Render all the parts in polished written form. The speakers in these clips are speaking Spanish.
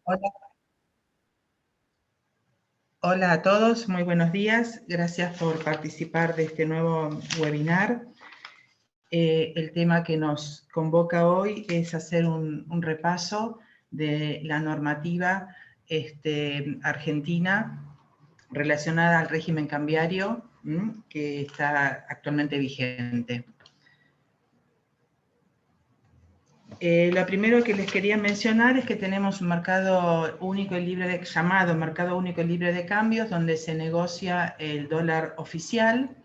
Hola, hola a todos, muy buenos días. Gracias por participar de este nuevo webinar. El tema que nos convoca hoy es hacer un repaso de la normativa argentina relacionada al régimen cambiario que está actualmente vigente. Lo primero que les quería mencionar es que tenemos un mercado único y libre llamado Mercado Único y Libre de Cambios, donde se negocia el dólar oficial.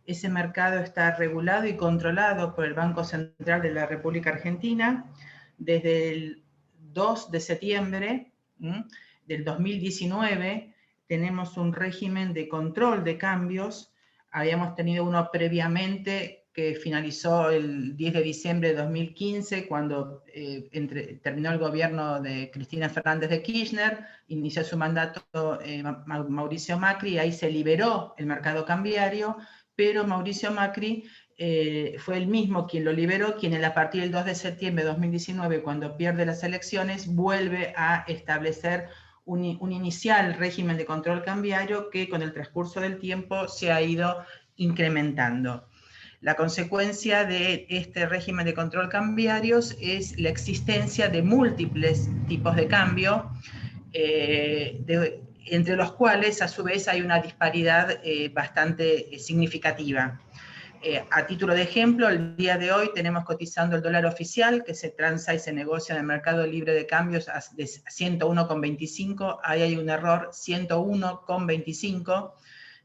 Ese mercado está regulado y controlado por el Banco Central de la República Argentina desde el 2 de septiembre del 2019. Tenemos un régimen de control de cambios. Habíamos tenido uno previamente que finalizó el 10 de diciembre de 2015, cuando terminó el gobierno de Cristina Fernández de Kirchner, inició su mandato Mauricio Macri, y ahí se liberó el mercado cambiario, pero Mauricio Macri fue el mismo quien lo liberó, quien a partir del 2 de septiembre de 2019, cuando pierde las elecciones, vuelve a establecer un inicial régimen de control cambiario que con el transcurso del tiempo se ha ido incrementando. La consecuencia de este régimen de control cambiarios es la existencia de múltiples tipos de cambio, entre los cuales a su vez hay una disparidad bastante significativa. A título de ejemplo, el día de hoy tenemos cotizando el dólar oficial, que se transa y se negocia en el mercado libre de cambios a 101,25. Ahí hay un error, 101,25,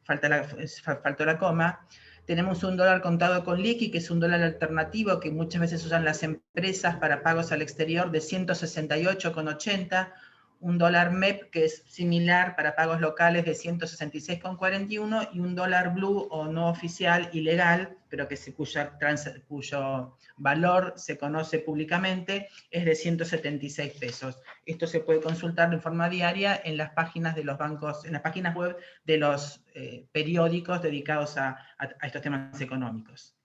faltó la coma. Tenemos un dólar contado con liqui, que es un dólar alternativo que muchas veces usan las empresas para pagos al exterior, de 168,80. Un dólar MEP, que es similar para pagos locales, de 166,41, y un dólar blue o no oficial, ilegal, pero cuyo valor se conoce públicamente, es de 176 pesos. Esto se puede consultar de forma diaria en las páginas de los bancos, en las páginas web de los periódicos dedicados a estos temas económicos.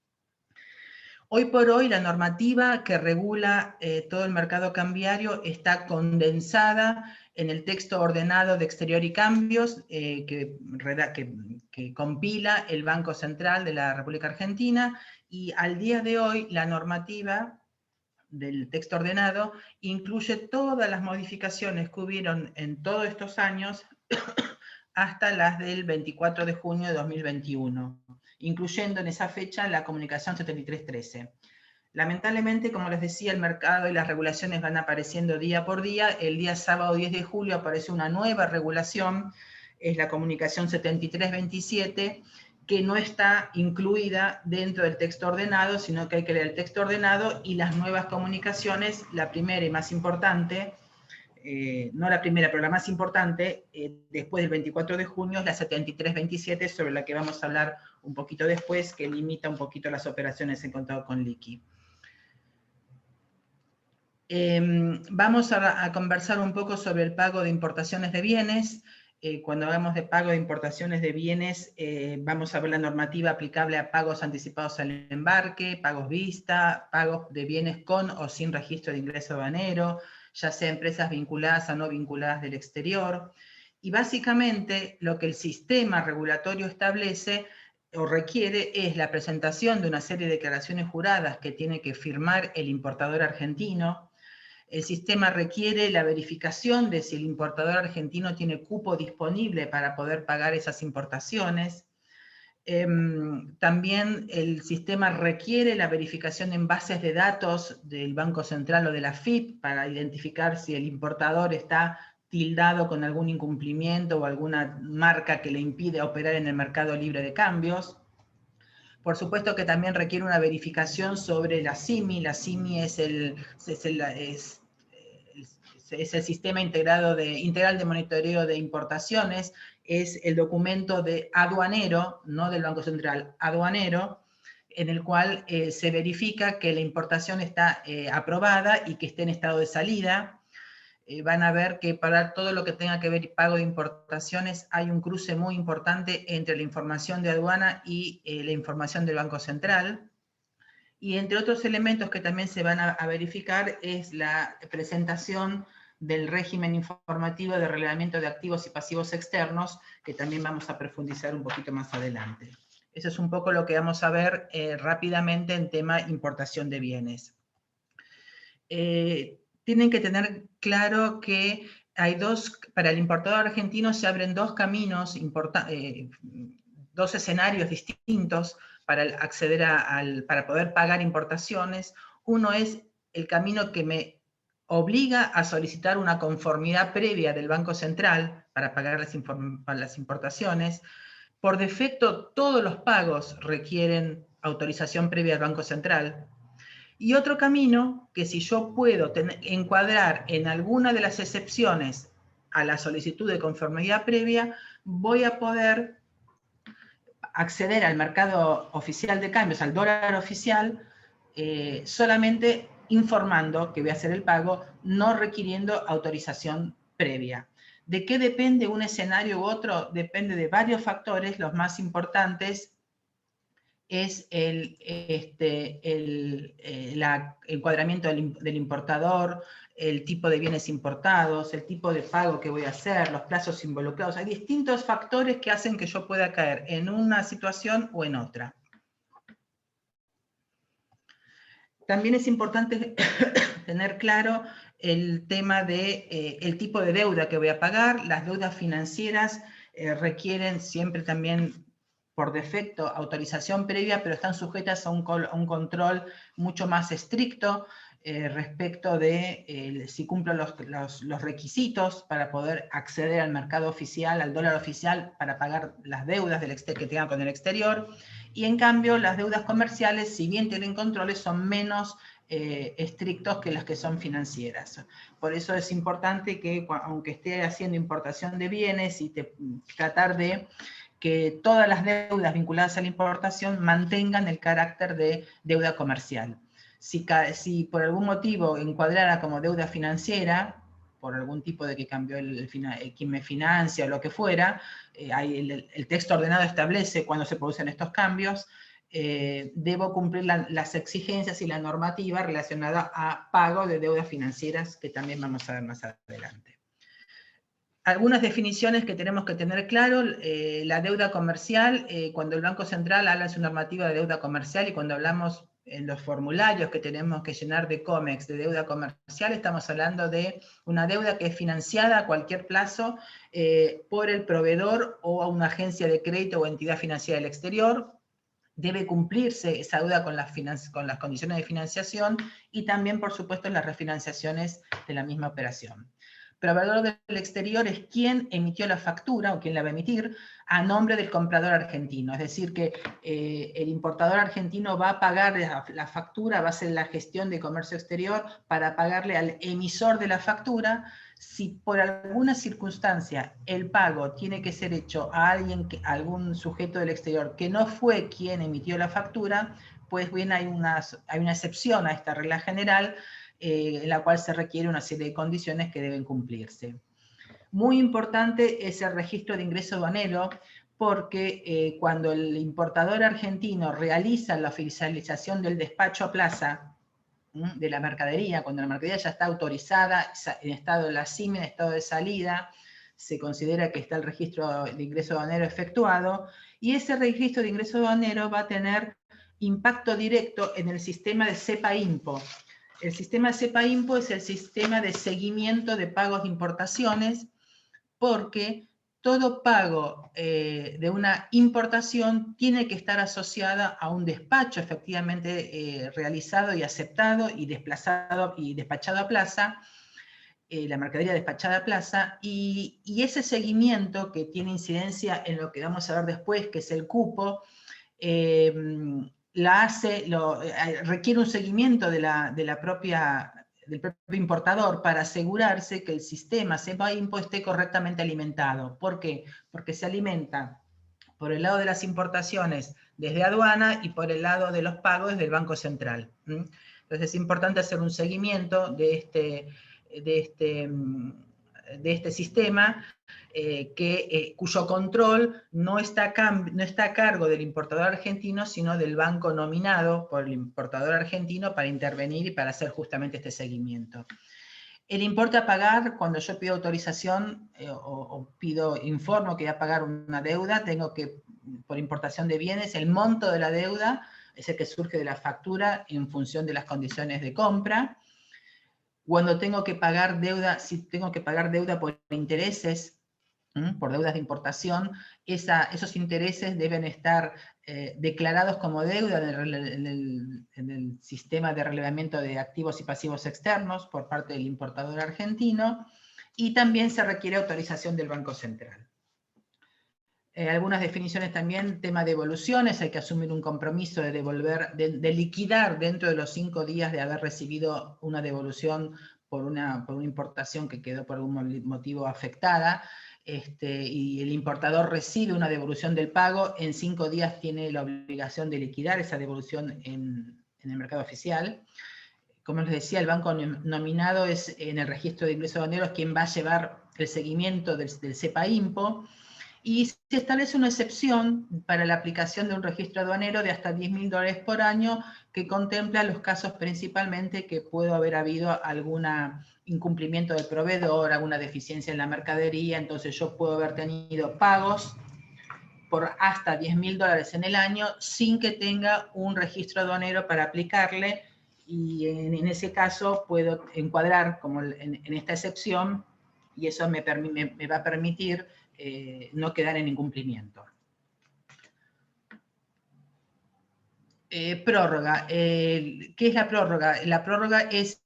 Hoy por hoy la normativa que regula todo el mercado cambiario está condensada en el texto ordenado de Exterior y Cambios que compila el Banco Central de la República Argentina, y al día de hoy la normativa del texto ordenado incluye todas las modificaciones que hubieron en todos estos años hasta las del 24 de junio de 2021, incluyendo en esa fecha la comunicación 7313. Lamentablemente, como les decía, el mercado y las regulaciones van apareciendo día por día. El día sábado 10 de julio aparece una nueva regulación, es la comunicación 7327, que no está incluida dentro del texto ordenado, sino que hay que leer el texto ordenado y las nuevas comunicaciones. La primera y más importante, no la primera, pero la más importante, después del 24 de junio, es la 7327, sobre la que vamos a hablar un poquito después, que limita un poquito las operaciones en contado con liqui. Vamos a conversar un poco sobre el pago de importaciones de bienes. Cuando hablamos de pago de importaciones de bienes, vamos a ver la normativa aplicable a pagos anticipados al embarque, pagos vista, pagos de bienes con o sin registro de ingreso aduanero, ya sea empresas vinculadas o no vinculadas del exterior. Y básicamente lo que el sistema regulatorio establece o requiere es la presentación de una serie de declaraciones juradas que tiene que firmar el importador argentino. El sistema requiere la verificación de si el importador argentino tiene cupo disponible para poder pagar esas importaciones. También el sistema requiere la verificación en bases de datos del Banco Central o de la AFIP para identificar si el importador está tildado con algún incumplimiento o alguna marca que le impide operar en el mercado libre de cambios. Por supuesto que también requiere una verificación sobre la SIMI. La SIMI es el sistema integral de monitoreo de importaciones, es el documento de aduanero, no del Banco Central, aduanero, en el cual se verifica que la importación está aprobada y que esté en estado de salida. Van a ver que para todo lo que tenga que ver pago de importaciones hay un cruce muy importante entre la información de aduana y la información del Banco Central. Y entre otros elementos que también se van a verificar es la presentación del régimen informativo de relevamiento de activos y pasivos externos, que también vamos a profundizar un poquito más adelante. Eso es un poco lo que vamos a ver rápidamente en tema importación de bienes. Tienen que tener claro que hay para el importador argentino se abren dos caminos, dos escenarios distintos para acceder para poder pagar importaciones. Uno es el camino que me obliga a solicitar una conformidad previa del Banco Central para pagar las importaciones. Por defecto, todos los pagos requieren autorización previa del Banco Central. Y otro camino, que si yo puedo encuadrar en alguna de las excepciones a la solicitud de conformidad previa, voy a poder acceder al mercado oficial de cambios, al dólar oficial, solamente informando que voy a hacer el pago, no requiriendo autorización previa. ¿De qué depende un escenario u otro? Depende de varios factores, los más importantes es el encuadramiento del importador, el tipo de bienes importados, el tipo de pago que voy a hacer, los plazos involucrados. Hay distintos factores que hacen que yo pueda caer en una situación o en otra. También es importante tener claro el tema de el tipo de deuda que voy a pagar. Las deudas financieras requieren siempre también por defecto autorización previa, pero están sujetas a un control mucho más estricto respecto de si cumplo los requisitos para poder acceder al mercado oficial, al dólar oficial, para pagar las deudas que tenga con el exterior. Y en cambio, las deudas comerciales, si bien tienen controles, son menos estrictos que las que son financieras. Por eso es importante que, aunque esté haciendo importación de bienes, y tratar de que todas las deudas vinculadas a la importación mantengan el carácter de deuda comercial. Si por algún motivo encuadrara como deuda financiera, por algún tipo de que cambió quien me financia o lo que fuera, el texto ordenado establece cuándo se producen estos cambios, debo cumplir las exigencias y la normativa relacionada a pago de deudas financieras, que también vamos a ver más adelante. Algunas definiciones que tenemos que tener claro, la deuda comercial, cuando el Banco Central habla de su normativa de deuda comercial y cuando hablamos en los formularios que tenemos que llenar de COMEX, de deuda comercial, estamos hablando de una deuda que es financiada a cualquier plazo por el proveedor o a una agencia de crédito o entidad financiera del exterior. Debe cumplirse esa deuda con las condiciones de financiación y también, por supuesto, las refinanciaciones de la misma operación. Proveedor del exterior es quien emitió la factura, o quien la va a emitir, a nombre del comprador argentino. Es decir, que el importador argentino va a pagar la factura, va a hacer la gestión de comercio exterior para pagarle al emisor de la factura. Si por alguna circunstancia el pago tiene que ser hecho a algún sujeto del exterior que no fue quien emitió la factura, pues bien hay una excepción a esta regla general, en la cual se requiere una serie de condiciones que deben cumplirse. Muy importante es el registro de ingreso aduanero, porque cuando el importador argentino realiza la oficialización del despacho a plaza de la mercadería, cuando la mercadería ya está autorizada, en estado de la CIM, en estado de salida, se considera que está el registro de ingreso aduanero efectuado, y ese registro de ingreso aduanero va a tener impacto directo en el sistema de CEPA-IMPO. El sistema de CEPA-IMPO es el sistema de seguimiento de pagos de importaciones, porque todo pago de una importación tiene que estar asociada a un despacho efectivamente realizado y aceptado y desplazado y despachado a plaza, la mercadería despachada a plaza, y ese seguimiento que tiene incidencia en lo que vamos a ver después, que es el cupo, requiere un seguimiento del propio importador para asegurarse que el sistema CEPA-IMPO esté correctamente alimentado. ¿Por qué? Porque se alimenta por el lado de las importaciones desde aduana y por el lado de los pagos desde el Banco Central. Entonces es importante hacer un seguimiento de este sistema, cuyo control no está a cargo del importador argentino, sino del banco nominado por el importador argentino para intervenir y para hacer justamente este seguimiento. El importe a pagar, cuando yo pido autorización informo que voy a pagar una deuda, tengo que, por importación de bienes, el monto de la deuda es el que surge de la factura en función de las condiciones de compra. Cuando tengo que pagar deuda, si tengo que pagar deuda por intereses, por deudas de importación, esos intereses deben estar declarados como deuda en el sistema de relevamiento de activos y pasivos externos por parte del importador argentino, y también se requiere autorización del Banco Central. Algunas definiciones también, tema de devoluciones, hay que asumir un compromiso de devolver, de liquidar dentro de los 5 días de haber recibido una devolución por una importación que quedó por algún motivo afectada, y el importador recibe una devolución del pago, en 5 días tiene la obligación de liquidar esa devolución en el mercado oficial. Como les decía, el banco nominado es en el registro de ingresos aduaneros quien va a llevar el seguimiento del CEPA-IMPO, y se establece una excepción para la aplicación de un registro aduanero de hasta $10.000 por año, que contempla los casos principalmente que puede haber habido algún incumplimiento del proveedor, alguna deficiencia en la mercadería. Entonces yo puedo haber tenido pagos por hasta $10.000 en el año sin que tenga un registro aduanero para aplicarle, y en ese caso puedo encuadrar como en esta excepción, y eso me va a permitir no quedar en incumplimiento. Prórroga. ¿Qué es la prórroga? La prórroga es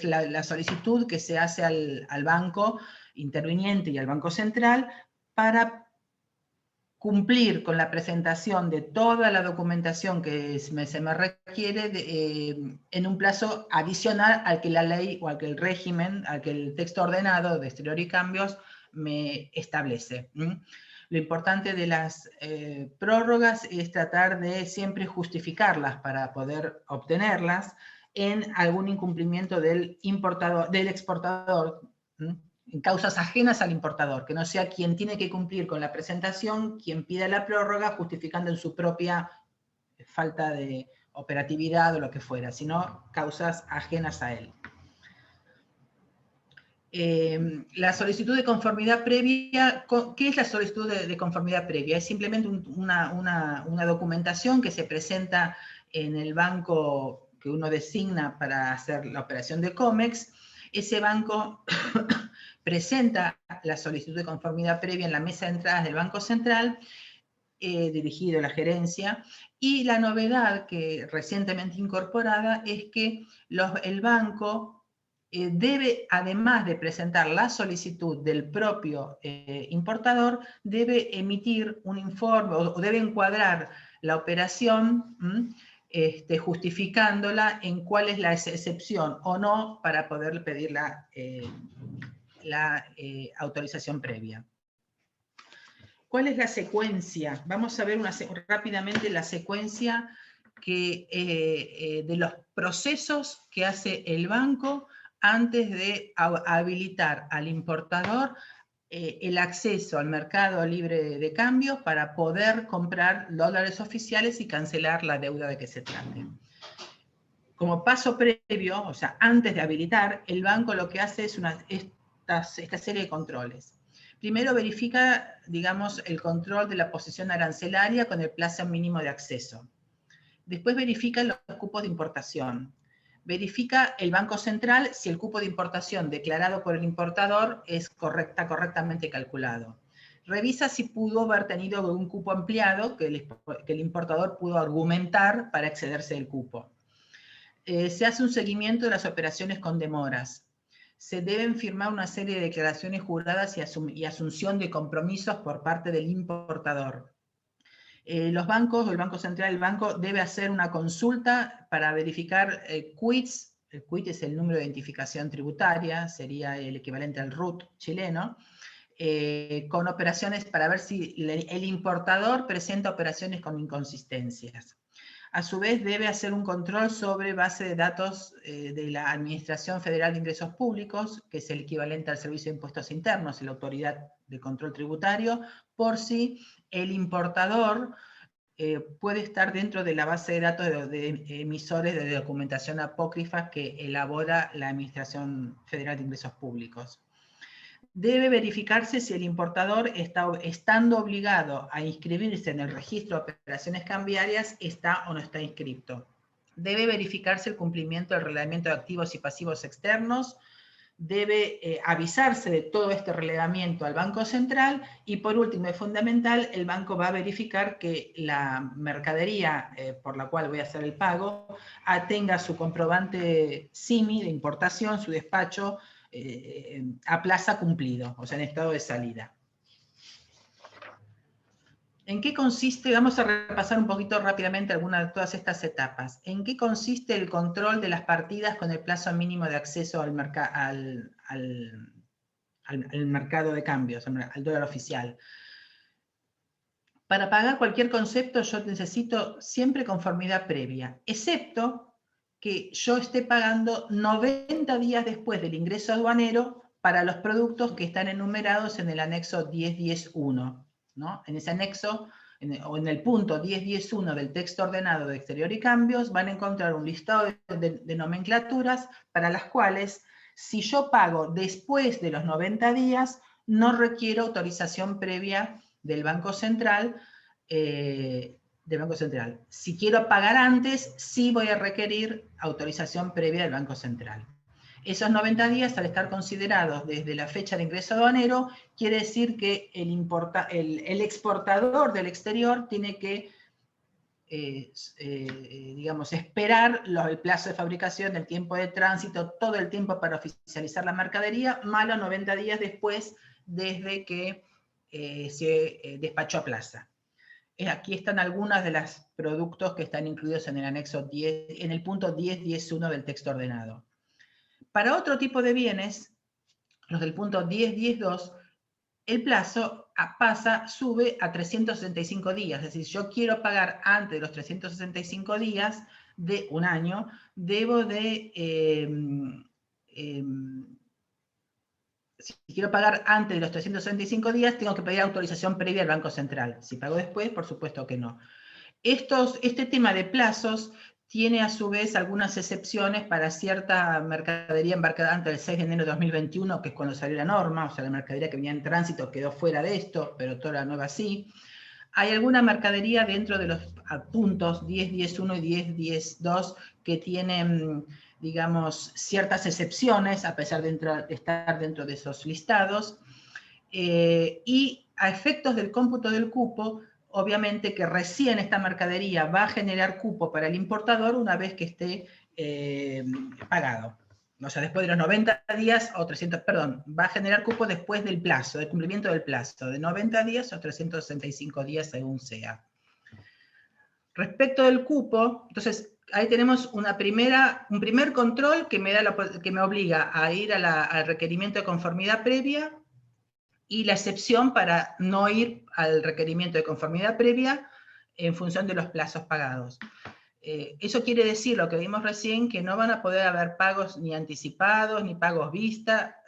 la solicitud que se hace al banco interviniente y al Banco Central para cumplir con la presentación de toda la documentación que se me requiere en un plazo adicional al que la ley o al que el régimen, al que el texto ordenado de exterior y cambios me establece. Lo importante de las prórrogas es tratar de siempre justificarlas para poder obtenerlas en algún incumplimiento del exportador, en causas ajenas al importador, que no sea quien tiene que cumplir con la presentación, quien pida la prórroga justificando en su propia falta de operatividad o lo que fuera, sino causas ajenas a él. La solicitud de conformidad previa, ¿qué es la solicitud de conformidad previa? Es simplemente una documentación que se presenta en el banco que uno designa para hacer la operación de COMEX. Ese banco presenta la solicitud de conformidad previa en la mesa de entradas del Banco Central, dirigido a la gerencia, y la novedad que recientemente incorporada es que el banco debe, además de presentar la solicitud del propio importador, debe emitir un informe o debe encuadrar la operación justificándola en cuál es la excepción o no para poder pedir la autorización previa. ¿Cuál es la secuencia? Vamos a ver rápidamente la secuencia de los procesos que hace el banco antes de habilitar al importador el acceso al mercado libre de cambio para poder comprar dólares oficiales y cancelar la deuda de que se trate. Como paso previo, o sea, antes de habilitar, el banco lo que hace es esta serie de controles. Primero verifica, digamos, el control de la posición arancelaria con el plazo mínimo de acceso. Después verifica los cupos de importación. Verifica el Banco Central si el cupo de importación declarado por el importador está correctamente calculado. Revisa si pudo haber tenido un cupo ampliado que el importador pudo argumentar para excederse del cupo. Se hace un seguimiento de las operaciones con demoras. Se deben firmar una serie de declaraciones juradas y asunción de compromisos por parte del importador. Los bancos, o el Banco Central, el banco debe hacer una consulta para verificar quits. El quit es el número de identificación tributaria, sería el equivalente al RUT chileno, con operaciones para ver si el importador presenta operaciones con inconsistencias. A su vez, debe hacer un control sobre base de datos de la Administración Federal de Ingresos Públicos, que es el equivalente al Servicio de Impuestos Internos, la Autoridad de Control Tributario, por si el importador puede estar dentro de la base de datos de emisores de documentación apócrifa que elabora la Administración Federal de Ingresos Públicos. Debe verificarse si el importador, estando obligado a inscribirse en el registro de operaciones cambiarias, está o no está inscrito. Debe verificarse el cumplimiento del relevamiento de activos y pasivos externos. Debe avisarse de todo este relevamiento al Banco Central y, por último, es fundamental, el banco va a verificar que la mercadería por la cual voy a hacer el pago tenga su comprobante SIMI de importación, su despacho a plaza cumplido, o sea, en estado de salida. ¿En qué consiste? Vamos a repasar un poquito rápidamente algunas de todas estas etapas. ¿En qué consiste el control de las partidas con el plazo mínimo de acceso al mercado de cambios, al dólar oficial? Para pagar cualquier concepto yo necesito siempre conformidad previa, excepto que yo esté pagando 90 días después del ingreso aduanero para los productos que están enumerados en el anexo 10.10.1, ¿no? En ese anexo, o en el punto 10.10.1 del texto ordenado de exterior y cambios, van a encontrar un listado de nomenclaturas para las cuales, si yo pago después de los 90 días, no requiero autorización previa del Banco Central. Si quiero pagar antes, sí voy a requerir autorización previa del Banco Central. Esos 90 días, al estar considerados desde la fecha de ingreso aduanero, quiere decir que el exportador del exterior tiene que, digamos, esperar el plazo de fabricación, el tiempo de tránsito, todo el tiempo para oficializar la mercadería, más los 90 días después desde que se despachó a plaza. Aquí están algunos de los productos que están incluidos en el anexo 10, en el punto 10.10.1 del texto ordenado. Para otro tipo de bienes, los del punto 10.10.2, el plazo sube a 365 días. Es decir, yo quiero pagar antes de los 365 días de un año, debo de... si quiero pagar antes de los 365 días, tengo que pedir autorización previa al Banco Central. Si pago después, por supuesto que no. Este tema de plazos tiene a su vez algunas excepciones para cierta mercadería embarcada antes del 6 de enero de 2021, que es cuando salió la norma, o sea, la mercadería que venía en tránsito quedó fuera de esto, pero toda la nueva sí. Hay alguna mercadería dentro de los puntos 10.10.1 y 10.10.2 que tienen, digamos, ciertas excepciones, a pesar de estar dentro de esos listados. Y a efectos del cómputo del cupo, obviamente que recién esta mercadería va a generar cupo para el importador una vez que esté pagado. O sea, después de los 90 días o 300, perdón, va a generar cupo después del plazo, del cumplimiento del plazo, de 90 días o 365 días según sea. Respecto del cupo, entonces, ahí tenemos un primer control que me obliga a ir al requerimiento de conformidad previa y la excepción para no ir al requerimiento de conformidad previa en función de los plazos pagados. Eso quiere decir, lo que vimos recién, que no van a poder haber pagos ni anticipados, ni pagos vista.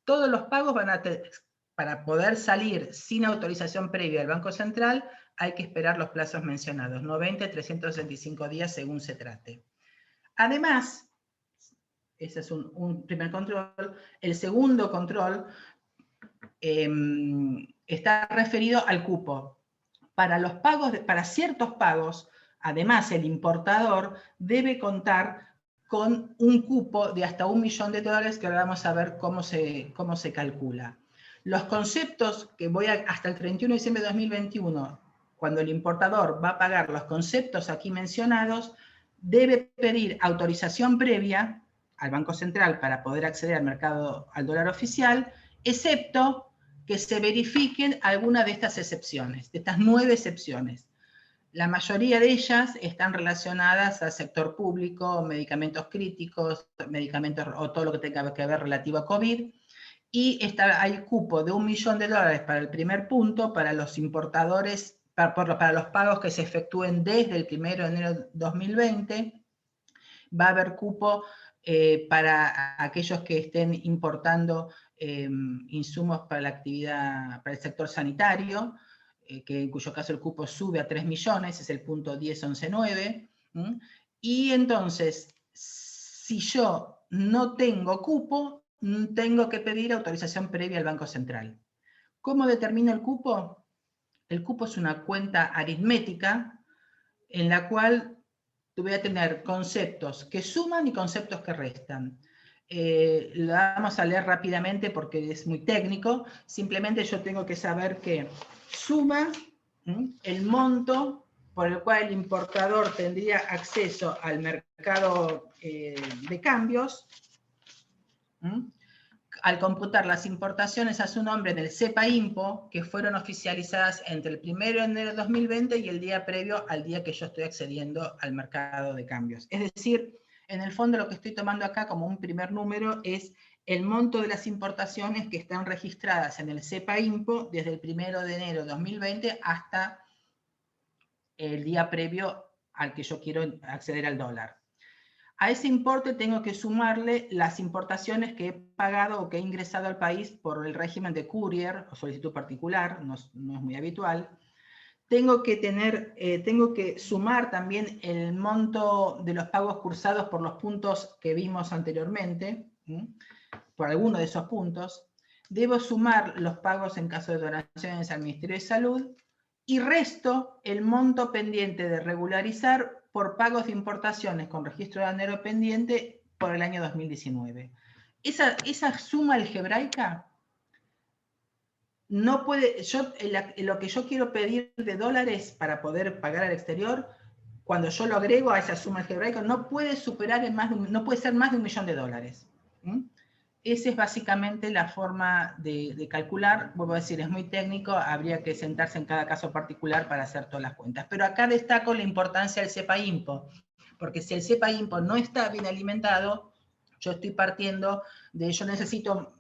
Todos los pagos van a para poder salir sin autorización previa del Banco Central, hay que esperar los plazos mencionados, 90 y 365 días según se trate. Además, ese es un primer control. El segundo control está referido al cupo. Para ciertos pagos, además el importador debe contar con un cupo de hasta $1 millón, que ahora vamos a ver cómo se calcula. Los conceptos que hasta el 31 de diciembre de 2021, cuando el importador va a pagar los conceptos aquí mencionados, debe pedir autorización previa al Banco Central para poder acceder al dólar oficial, excepto que se verifiquen algunas de estas excepciones, de estas 9 excepciones. La mayoría de ellas están relacionadas al sector público, medicamentos críticos, medicamentos o todo lo que tenga que ver relativo a COVID, y hay cupo de $1 millón para el primer punto, para los importadores, para los pagos que se efectúen desde el 1 de enero de 2020, va a haber cupo para aquellos que estén importando insumos para la actividad, para el sector sanitario, en cuyo caso el cupo sube a 3 millones, es el punto 10.11.9, y entonces, si yo no tengo cupo, tengo que pedir autorización previa al Banco Central. ¿Cómo determino el cupo? El cupo es una cuenta aritmética en la cual voy a tener conceptos que suman y conceptos que restan. Lo vamos a leer rápidamente porque es muy técnico. Simplemente yo tengo que saber que suma el monto por el cual el importador tendría acceso al mercado de cambios. Al computar las importaciones a su nombre en el CEPA-IMPO, que fueron oficializadas entre el 1 de enero de 2020 y el día previo al día que yo estoy accediendo al mercado de cambios. Es decir, en el fondo lo que estoy tomando acá como un primer número es el monto de las importaciones que están registradas en el CEPA-IMPO desde el 1 de enero de 2020 hasta el día previo al que yo quiero acceder al dólar. A ese importe tengo que sumarle las importaciones que he pagado o que he ingresado al país por el régimen de courier o solicitud particular, no es muy habitual. Tengo que sumar también el monto de los pagos cursados por los puntos que vimos anteriormente, por alguno de esos puntos. Debo sumar los pagos en caso de donaciones al Ministerio de Salud y resto el monto pendiente de regularizar por pagos de importaciones con registro de aduanero pendiente por el año 2019. Esa suma algebraica no puede, lo que yo quiero pedir de dólares para poder pagar al exterior, cuando yo lo agrego a esa suma algebraica, no puede superar no puede ser más de $1.000.000. Esa es básicamente la forma de calcular. Vuelvo a decir, es muy técnico, habría que sentarse en cada caso particular para hacer todas las cuentas. Pero acá destaco la importancia del CEPA-IMPO, porque si el CEPA-IMPO no está bien alimentado, yo estoy partiendo de, yo necesito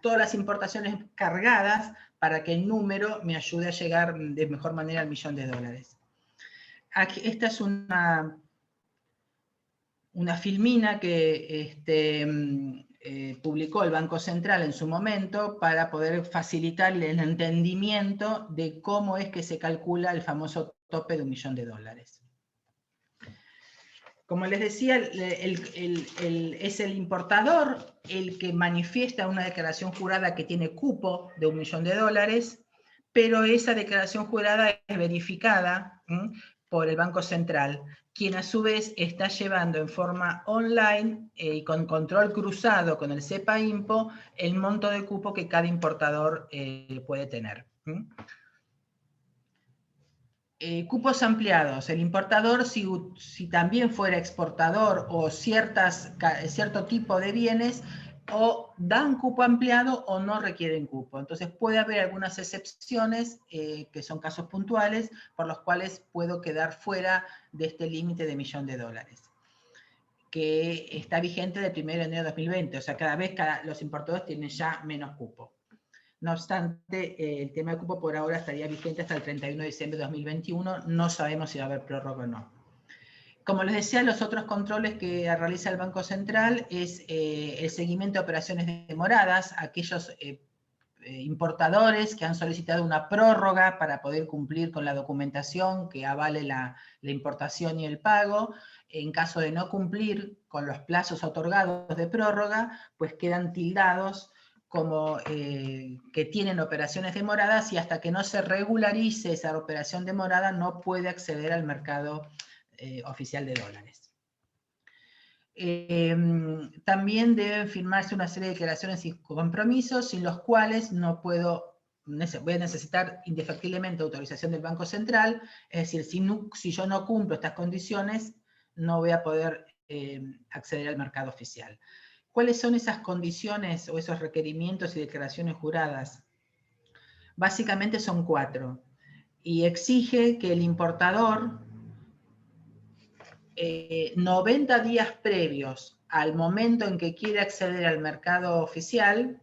todas las importaciones cargadas para que el número me ayude a llegar de mejor manera al $1.000.000. Aquí, esta es una filmina que publicó el Banco Central en su momento para poder facilitarle el entendimiento de cómo es que se calcula el famoso tope de $1.000.000. Como les decía, es el importador el que manifiesta una declaración jurada que tiene cupo de $1.000.000, pero esa declaración jurada es verificada por el Banco Central, quien a su vez está llevando en forma online y con control cruzado con el CEPA-IMPO el monto de cupo que cada importador puede tener. Cupos ampliados. El importador, si también fuera exportador o cierto tipo de bienes, o dan cupo ampliado o no requieren cupo. Entonces puede haber algunas excepciones, que son casos puntuales, por los cuales puedo quedar fuera de este límite de $1.000.000, que está vigente del 1 de enero de 2020. O sea, cada vez los importadores tienen ya menos cupo. No obstante, el tema de cupo por ahora estaría vigente hasta el 31 de diciembre de 2021. No sabemos si va a haber prórroga o no. Como les decía, los otros controles que realiza el Banco Central es el seguimiento de operaciones demoradas, aquellos importadores que han solicitado una prórroga para poder cumplir con la documentación que avale la importación y el pago. En caso de no cumplir con los plazos otorgados de prórroga, pues quedan tildados como que tienen operaciones demoradas, y hasta que no se regularice esa operación demorada no puede acceder al mercado oficial de dólares. También deben firmarse una serie de declaraciones y compromisos sin los cuales voy a necesitar indefectiblemente autorización del Banco Central. Es decir, si yo no cumplo estas condiciones, no voy a poder acceder al mercado oficial. ¿Cuáles son esas condiciones o esos requerimientos y declaraciones juradas? Básicamente son 4. Y exige que el importador, 90 días previos al momento en que quiere acceder al mercado oficial,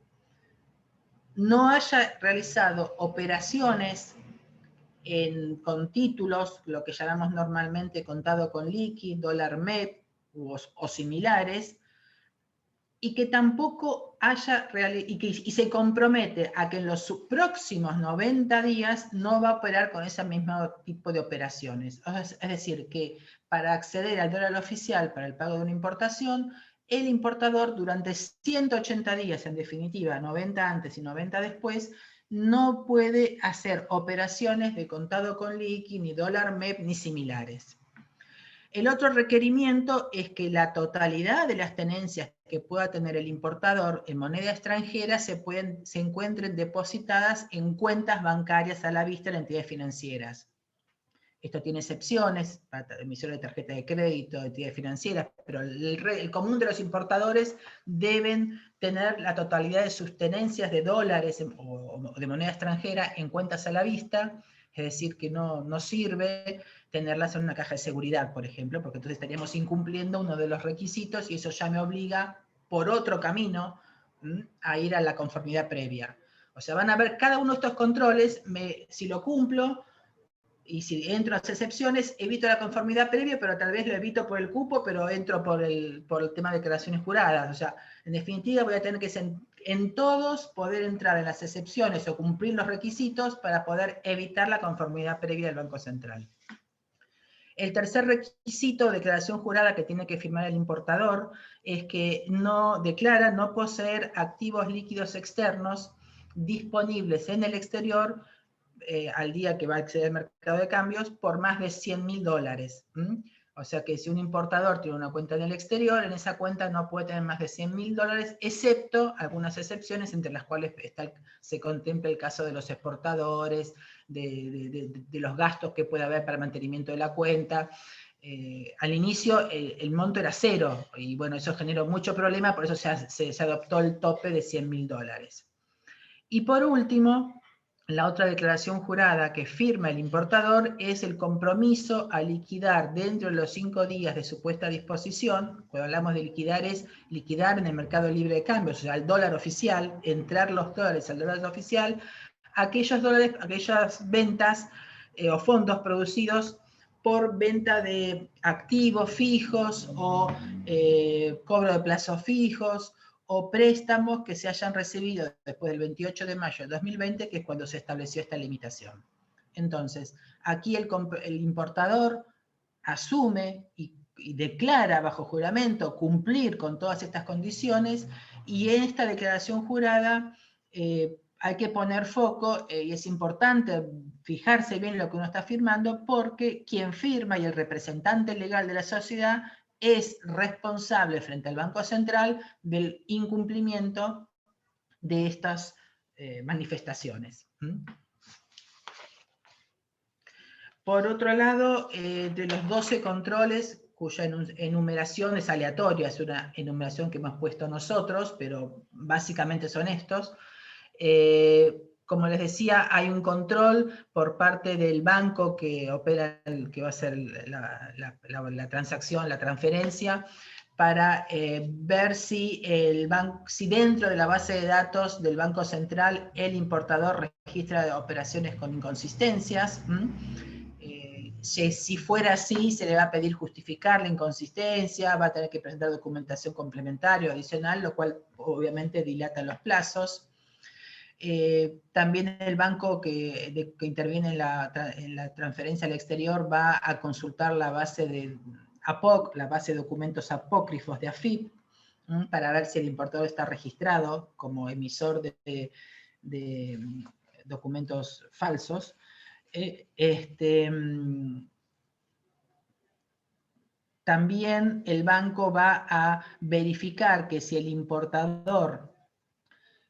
no haya realizado operaciones con títulos, lo que llamamos normalmente contado con liqui, dólar MEP o similares, y que tampoco haya, y se compromete a que en los próximos 90 días no va a operar con ese mismo tipo de operaciones. Es decir, que para acceder al dólar oficial para el pago de una importación, el importador durante 180 días, en definitiva, 90 antes y 90 después, no puede hacer operaciones de contado con liqui, ni dólar MEP, ni similares. El otro requerimiento es que la totalidad de las tenencias que pueda tener el importador en moneda extranjera se encuentren depositadas en cuentas bancarias a la vista de las entidades financieras. Esto tiene excepciones para emisiones de tarjeta de crédito, de entidades financieras, pero el común de los importadores deben tener la totalidad de sus tenencias de dólares o de moneda extranjera en cuentas a la vista, es decir, que no sirve tenerlas en una caja de seguridad, por ejemplo, porque entonces estaríamos incumpliendo uno de los requisitos y eso ya me obliga por otro camino a ir a la conformidad previa. O sea, van a ver cada uno de estos controles, si lo cumplo, y si entro a las excepciones, evito la conformidad previa, pero tal vez lo evito por el cupo, pero entro por el tema de declaraciones juradas. O sea, en definitiva voy a tener que en todos poder entrar en las excepciones o cumplir los requisitos para poder evitar la conformidad previa del Banco Central. El tercer requisito de declaración jurada que tiene que firmar el importador es que declara no poseer activos líquidos externos disponibles en el exterior al día que va a acceder al mercado de cambios por más de $100.000. O sea que si un importador tiene una cuenta en el exterior, en esa cuenta no puede tener más de $100.000, excepto algunas excepciones, entre las cuales se contempla el caso de los exportadores, de los gastos que puede haber para el mantenimiento de la cuenta. Al inicio el monto era cero, y bueno, eso generó mucho problema, por eso se adoptó el tope de $100.000. Y por último, la otra declaración jurada que firma el importador es el compromiso a liquidar dentro de los 5 días de su puesta a disposición. Cuando hablamos de liquidar, es liquidar en el mercado libre de cambios, o sea, al dólar oficial, entrar los dólares al dólar oficial, aquellas ventas o fondos producidos por venta de activos fijos o cobro de plazos fijos, o préstamos que se hayan recibido después del 28 de mayo de 2020, que es cuando se estableció esta limitación. Entonces, aquí el importador asume y declara bajo juramento cumplir con todas estas condiciones, y en esta declaración jurada hay que poner foco, y es importante fijarse bien lo que uno está firmando, porque quien firma y el representante legal de la sociedad es responsable frente al Banco Central del incumplimiento de estas manifestaciones. Por otro lado, de los 12 controles, cuya enumeración es aleatoria, es una enumeración que hemos puesto nosotros, pero básicamente son estos. Como les decía, hay un control por parte del banco que opera, que va a hacer la transacción, la transferencia, para ver si dentro de la base de datos del Banco Central el importador registra operaciones con inconsistencias. Si fuera así, se le va a pedir justificar la inconsistencia, va a tener que presentar documentación complementaria o adicional, lo cual obviamente dilata los plazos. También el banco que interviene en la transferencia al exterior va a consultar la base de APOC, la base de documentos apócrifos de AFIP, para ver si el importador está registrado como emisor de documentos falsos. También el banco va a verificar que si el importador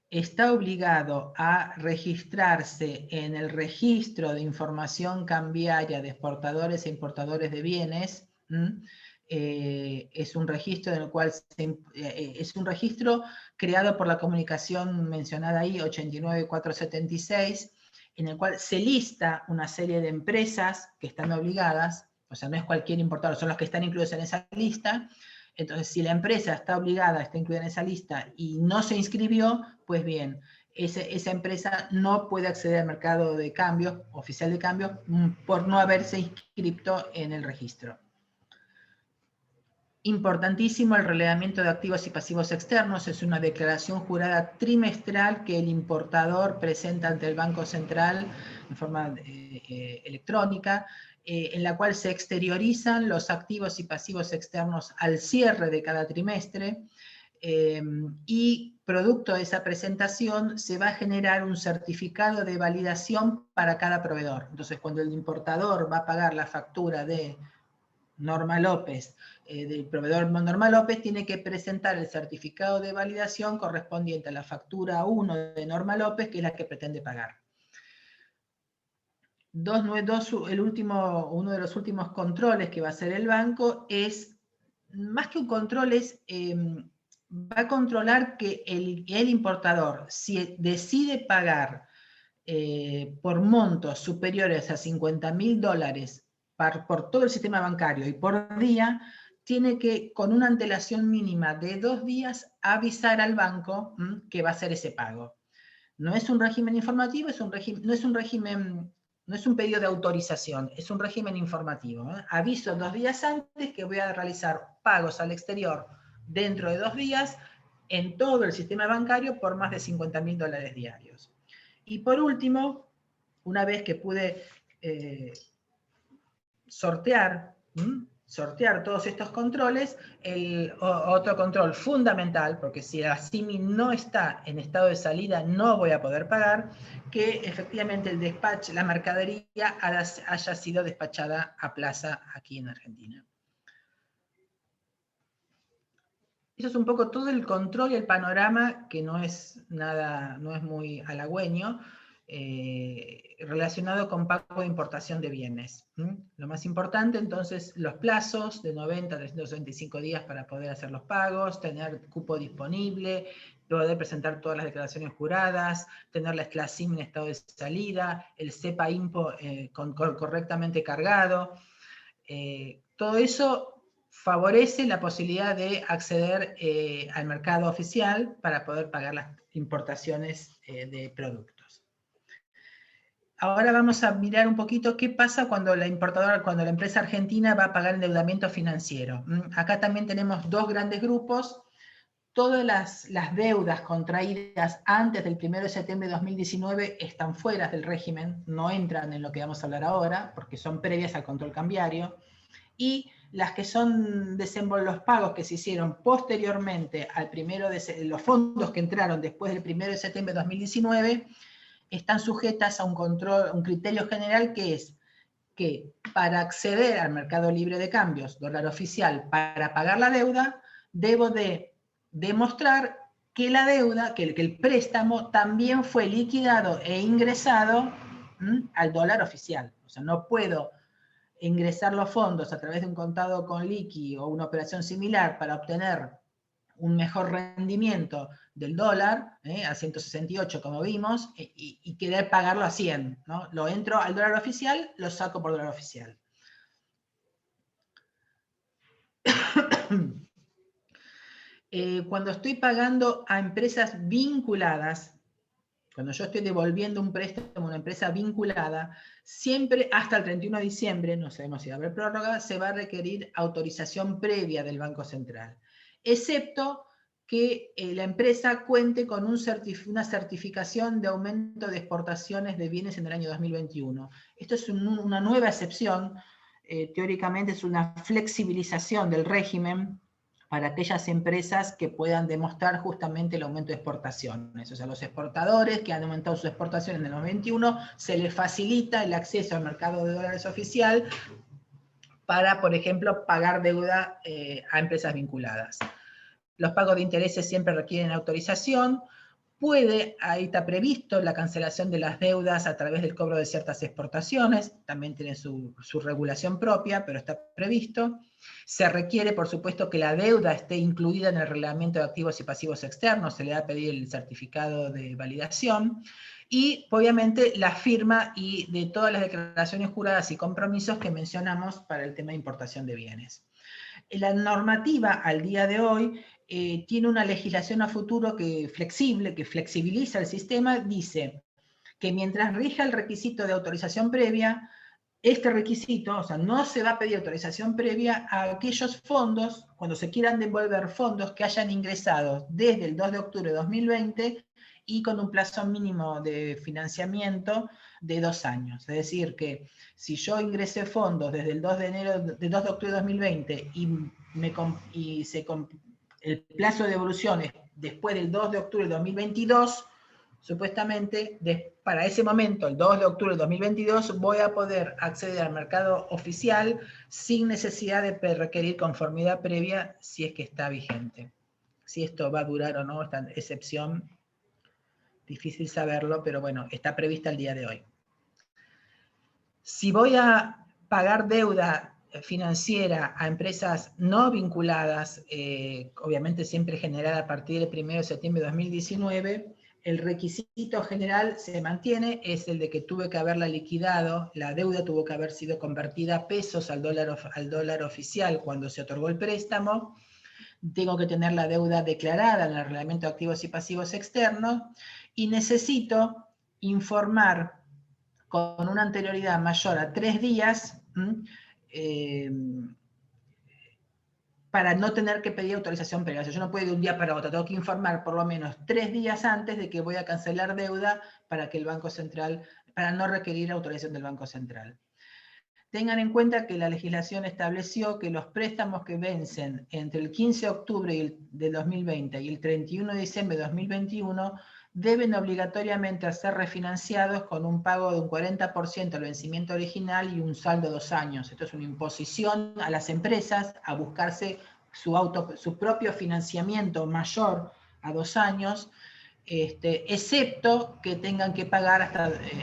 está obligado a registrarse en el registro de información cambiaria de exportadores e importadores de bienes. Es un registro en el cual es un registro creado por la comunicación mencionada ahí, 89476, en el cual se lista una serie de empresas que están obligadas, o sea, no es cualquier importador, son los que están incluidos en esa lista. Entonces, si la empresa está obligada, está incluida en esa lista y no se inscribió, pues bien, esa empresa no puede acceder al mercado de cambios, oficial de cambios, por no haberse inscrito en el registro. Importantísimo el relevamiento de activos y pasivos externos, es una declaración jurada trimestral que el importador presenta ante el Banco Central en forma electrónica, en la cual se exteriorizan los activos y pasivos externos al cierre de cada trimestre, y producto de esa presentación se va a generar un certificado de validación para cada proveedor. Entonces, cuando el importador va a pagar la factura de Norma López, del proveedor Norma López, tiene que presentar el certificado de validación correspondiente a la factura 1 de Norma López, que es la que pretende pagar. Uno de los últimos controles que va a hacer el banco es, más que un control, va a controlar que el importador, si decide pagar por montos superiores a $50.000 por todo el sistema bancario y por día, tiene que, con una antelación mínima de 2 días, avisar al banco que va a hacer ese pago. No es un régimen informativo, no es un pedido de autorización, es un régimen informativo. Aviso 2 días antes que voy a realizar pagos al exterior dentro de 2 días en todo el sistema bancario por más de $50.000 diarios. Y por último, una vez que pude sortear todos estos controles, otro control fundamental, porque si la CIMI no está en estado de salida, no voy a poder pagar, que efectivamente el despacho, la mercadería haya sido despachada a plaza aquí en Argentina. Eso es un poco todo el control y el panorama, que no es muy halagüeño, relacionado con pago de importación de bienes. Lo más importante, entonces, los plazos de 90 a 365 días para poder hacer los pagos, tener cupo disponible, poder presentar todas las declaraciones juradas, tener la SLACIM en estado de salida, el CEPA IMPO correctamente cargado. Todo eso favorece la posibilidad de acceder al mercado oficial para poder pagar las importaciones de productos. Ahora vamos a mirar un poquito qué pasa cuando la empresa argentina va a pagar endeudamiento financiero. Acá también tenemos 2 grandes grupos. Todas las deudas contraídas antes del 1 de septiembre de 2019 están fuera del régimen, no entran en lo que vamos a hablar ahora, porque son previas al control cambiario. Y las que son los pagos que se hicieron posteriormente al los fondos que entraron después del 1 de septiembre de 2019, están sujetas a un criterio general, que es que para acceder al mercado libre de cambios, dólar oficial, para pagar la deuda, debo de demostrar que la deuda, que el préstamo también fue liquidado e ingresado al dólar oficial. O sea, no puedo ingresar los fondos a través de un contado con liqui o una operación similar para obtener un mejor rendimiento del dólar, a 168 como vimos, y querer pagarlo a 100. ¿no? Lo entro al dólar oficial, lo saco por dólar oficial. Cuando estoy pagando a empresas vinculadas, cuando yo estoy devolviendo un préstamo a una empresa vinculada, siempre hasta el 31 de diciembre, no sabemos si va a haber prórroga, se va a requerir autorización previa del Banco Central, excepto que la empresa cuente con una certificación de aumento de exportaciones de bienes en el año 2021. Esto es una nueva excepción, teóricamente es una flexibilización del régimen para aquellas empresas que puedan demostrar justamente el aumento de exportaciones. O sea, los exportadores que han aumentado sus exportaciones en el 2021, se les facilita el acceso al mercado de dólares oficial para, por ejemplo, pagar deuda a empresas vinculadas. Los pagos de intereses siempre requieren autorización. Ahí está previsto la cancelación de las deudas a través del cobro de ciertas exportaciones, también tiene su regulación propia, pero está previsto. Se requiere, por supuesto, que la deuda esté incluida en el reglamento de activos y pasivos externos, se le va a pedir el certificado de validación, y obviamente la firma y de todas las declaraciones juradas y compromisos que mencionamos para el tema de importación de bienes. La normativa al día de hoy tiene una legislación a futuro que flexibiliza el sistema, dice que mientras rija el requisito de autorización previa, este requisito, o sea, no se va a pedir autorización previa a aquellos fondos, cuando se quieran devolver fondos que hayan ingresado desde el 2 de octubre de 2020 y con un plazo mínimo de financiamiento de 2 años. Es decir, que si yo ingresé fondos desde el 2 de octubre de 2020 y el plazo de devolución es después del 2 de octubre de 2022, supuestamente, para ese momento, el 2 de octubre de 2022, voy a poder acceder al mercado oficial sin necesidad de requerir conformidad previa si es que está vigente. Si esto va a durar o no, esta excepción, difícil saberlo, pero bueno, está prevista el día de hoy. Si voy a pagar deuda financiera a empresas no vinculadas, obviamente siempre generada a partir del 1 de septiembre de 2019, el requisito general se mantiene, es el de que tuve que haberla liquidado, la deuda tuvo que haber sido convertida a pesos al dólar oficial cuando se otorgó el préstamo, tengo que tener la deuda declarada en el reglamento de activos y pasivos externos, y necesito informar con una anterioridad mayor a 3 días, para no tener que pedir autorización previa. O sea, yo no puedo de un día para otro, tengo que informar por lo menos 3 días antes de que voy a cancelar deuda para que el Banco Central, para no requerir autorización del Banco Central. Tengan en cuenta que la legislación estableció que los préstamos que vencen entre el 15 de octubre del 2020 y el 31 de diciembre de 2021 deben obligatoriamente ser refinanciados con un pago de un 40% al vencimiento original y un saldo de 2 años. Esto es una imposición a las empresas a buscarse su propio financiamiento mayor a 2 años, excepto que tengan que pagar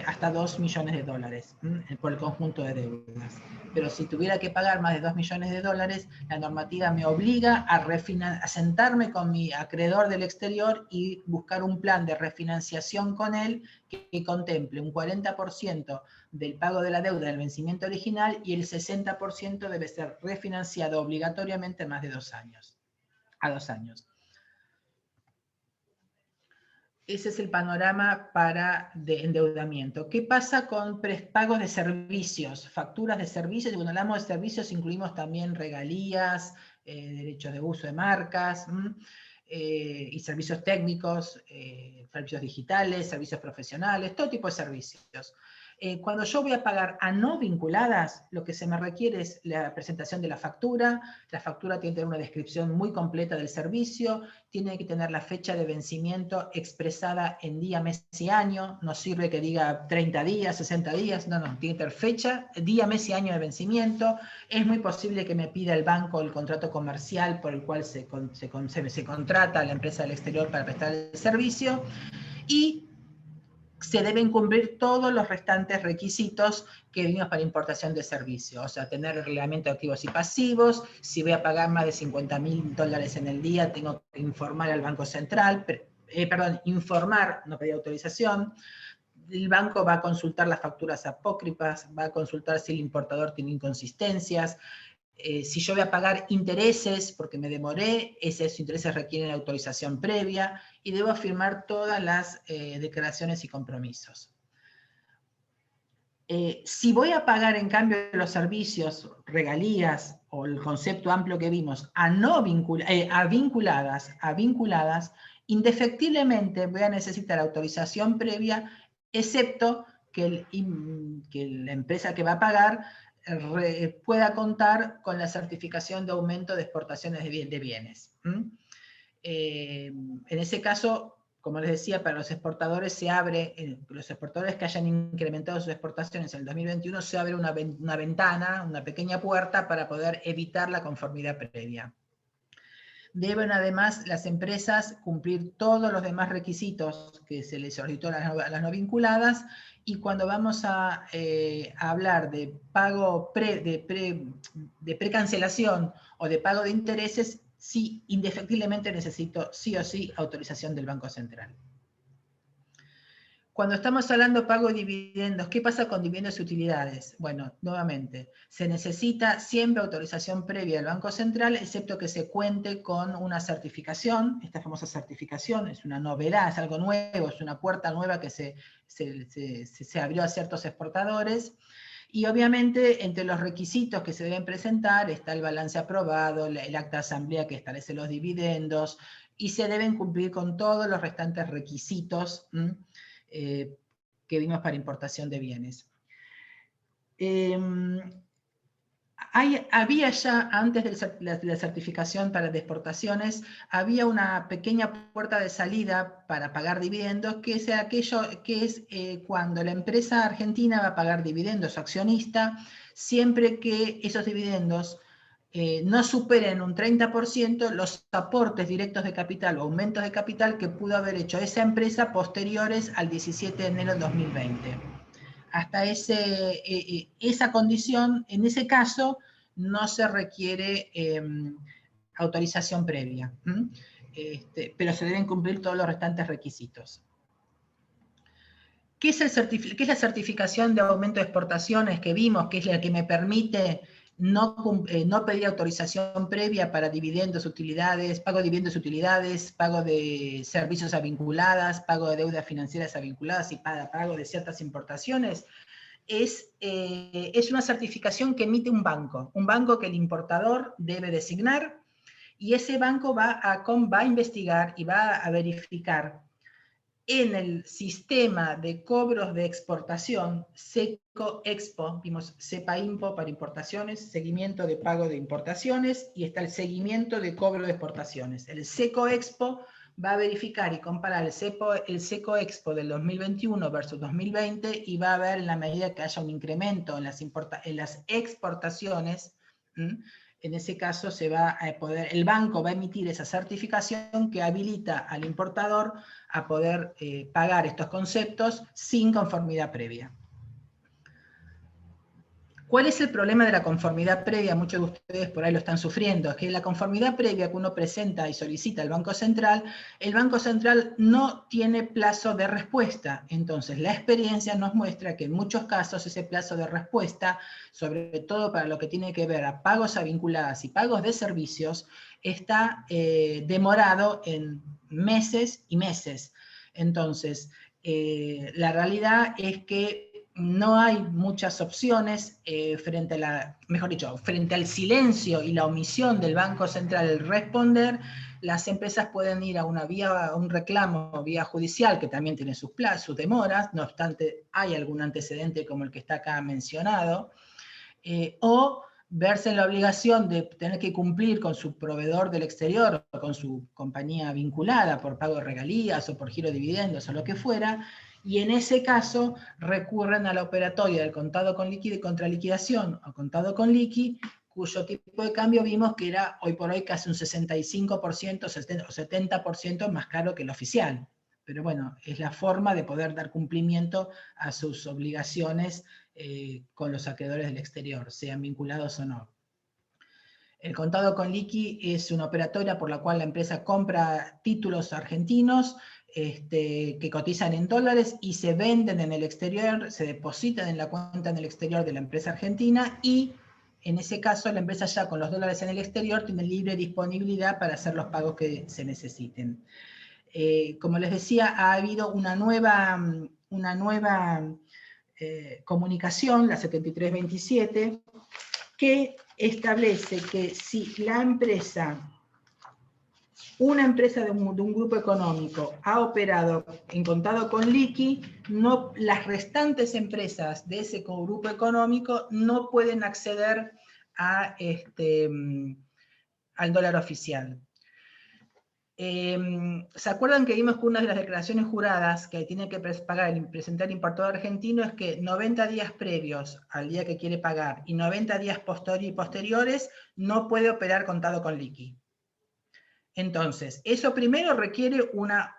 hasta 2 millones de dólares por el conjunto de deudas. Pero si tuviera que pagar más de 2 millones de dólares, la normativa me obliga a sentarme con mi acreedor del exterior y buscar un plan de refinanciación con él que contemple un 40% del pago de la deuda del vencimiento original y el 60% debe ser refinanciado obligatoriamente más de 2 años. A 2 años. Ese es el panorama de endeudamiento. ¿Qué pasa con pagos de servicios, facturas de servicios? Y cuando hablamos de servicios incluimos también regalías, derechos de uso de marcas, y servicios técnicos, servicios digitales, servicios profesionales, todo tipo de servicios. Cuando yo voy a pagar a no vinculadas, lo que se me requiere es la presentación de la factura tiene que tener una descripción muy completa del servicio, tiene que tener la fecha de vencimiento expresada en día, mes y año, no sirve que diga 30 días, 60 días, no, tiene que tener fecha, día, mes y año de vencimiento. Es muy posible que me pida el banco el contrato comercial por el cual se contrata a la empresa del exterior para prestar el servicio, y se deben cumplir todos los restantes requisitos que vimos para importación de servicios, o sea, tener el reglamento de activos y pasivos. Si voy a pagar más de $50.000 en el día, tengo que informar al Banco Central, informar, no pedir autorización. El banco va a consultar las facturas apócrifas, va a consultar si el importador tiene inconsistencias. Si yo voy a pagar intereses porque me demoré, esos intereses requieren autorización previa y debo firmar todas las declaraciones y compromisos. Si voy a pagar en cambio los servicios, regalías o el concepto amplio que vimos a vinculadas, indefectiblemente voy a necesitar autorización previa, excepto que la empresa que va a pagar pueda contar con la certificación de aumento de exportaciones de bienes. En ese caso, como les decía, para los exportadores los exportadores que hayan incrementado sus exportaciones en el 2021, se abre una ventana, una pequeña puerta para poder evitar la conformidad previa. Deben además las empresas cumplir todos los demás requisitos que se les solicitó a las no vinculadas, y cuando vamos a hablar de pago de precancelación o de pago de intereses, sí, indefectiblemente necesito sí o sí autorización del Banco Central. Cuando estamos hablando de pago de dividendos, ¿qué pasa con dividendos y utilidades? Bueno, nuevamente, se necesita siempre autorización previa del Banco Central, excepto que se cuente con una certificación. Esta famosa certificación es una novedad, es algo nuevo, es una puerta nueva que se abrió a ciertos exportadores, Y obviamente entre los requisitos que se deben presentar está el balance aprobado, el acta de asamblea que establece los dividendos, y se deben cumplir con todos los restantes requisitos que vimos para importación de bienes. Había ya, antes de la certificación para exportaciones, había una pequeña puerta de salida para pagar dividendos, que es aquello que es cuando la empresa argentina va a pagar dividendos a accionista, siempre que esos dividendos no superen un 30% los aportes directos de capital o aumentos de capital que pudo haber hecho esa empresa posteriores al 17 de enero del 2020. Hasta esa condición, en ese caso, no se requiere autorización previa, pero se deben cumplir todos los restantes requisitos. ¿Qué es la certificación de aumento de exportaciones que vimos, que es la que me permite no pedir autorización previa para dividendos, utilidades, pago de dividendos, utilidades, pago de servicios a vinculadas, pago de deudas financieras a vinculadas y pago de ciertas importaciones? Es una certificación que emite un banco que el importador debe designar, y ese banco va a investigar y va a verificar en el sistema de cobros de exportación, SECO-EXPO, vimos SEPA-IMPO para importaciones, seguimiento de pago de importaciones, y está el seguimiento de cobro de exportaciones. El SECO-EXPO va a verificar y comparar el SECO-EXPO del 2021 versus 2020, y va a ver en la medida que haya un incremento en las exportaciones, en ese caso el banco va a emitir esa certificación que habilita al importador a poder pagar estos conceptos sin conformidad previa. ¿Cuál es el problema de la conformidad previa? Muchos de ustedes por ahí lo están sufriendo. Es que la conformidad previa que uno presenta y solicita al Banco Central, el Banco Central no tiene plazo de respuesta. Entonces, la experiencia nos muestra que en muchos casos ese plazo de respuesta, sobre todo para lo que tiene que ver a pagos a vinculadas y pagos de servicios, está demorado en meses y meses. Entonces, la realidad es que no hay muchas opciones frente al silencio y la omisión del Banco Central al responder. Las empresas pueden ir a un reclamo vía judicial, que también tiene sus plazos, sus demoras, no obstante hay algún antecedente como el que está acá mencionado, o verse en la obligación de tener que cumplir con su proveedor del exterior o con su compañía vinculada por pago de regalías o por giro de dividendos o lo que fuera, y en ese caso recurren a la operatoria del contado con liqui de contraliquidación o contado con liqui, cuyo tipo de cambio vimos que era hoy por hoy casi un 65% o 70% más caro que el oficial. Pero bueno, es la forma de poder dar cumplimiento a sus obligaciones con los acreedores del exterior, sean vinculados o no. El contado con liqui es una operatoria por la cual la empresa compra títulos argentinos que cotizan en dólares y se venden en el exterior, se depositan en la cuenta en el exterior de la empresa argentina, y en ese caso la empresa ya con los dólares en el exterior tiene libre disponibilidad para hacer los pagos que se necesiten. Como les decía, ha habido una nueva comunicación, la 7327, que establece que si una empresa de un grupo económico ha operado en contado con liqui, las restantes empresas de ese grupo económico no pueden acceder al dólar oficial. ¿Se acuerdan que vimos que una de las declaraciones juradas que tiene que presentar el importador argentino es que 90 días previos al día que quiere pagar y 90 días posteriores no puede operar contado con liqui? Entonces, eso primero requiere una